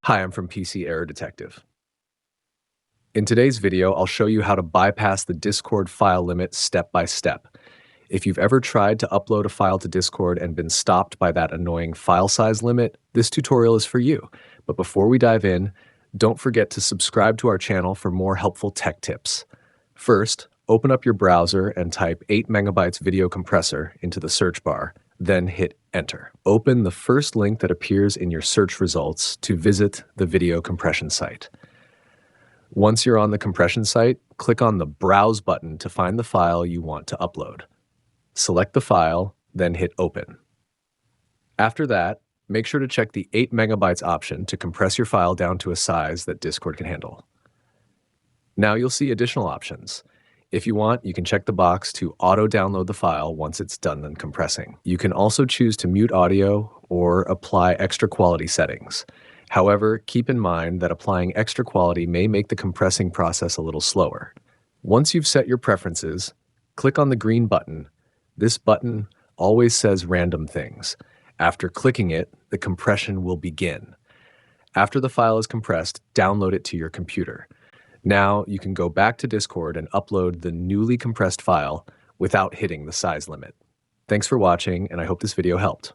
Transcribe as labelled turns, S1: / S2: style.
S1: Hi, I'm from PC Error Detective. In today's video, I'll show you how to bypass the Discord file limit step by step. If you've ever tried to upload a file to Discord and been stopped by that annoying file size limit, this tutorial is for you. But before we dive in, don't forget to subscribe to our channel for more helpful tech tips. First, open up your browser and type 8 megabytes video compressor into the search bar, then hit enter. Open the first link that appears in your search results to visit the video compression site. Once you're on the compression site, click on the Browse button to find the file you want to upload. Select the file, then hit Open. After that, make sure to check the 8 megabytes option to compress your file down to a size that Discord can handle. Now you'll see additional options. If you want, you can check the box to auto-download the file once it's done compressing. You can also choose to mute audio or apply extra quality settings. However, keep in mind that applying extra quality may make the compressing process a little slower. Once you've set your preferences, click on the green button. This button always says random things. After clicking it, the compression will begin. After the file is compressed, download it to your computer. Now you can go back to Discord and upload the newly compressed file without hitting the size limit. Thanks for watching, and I hope this video helped.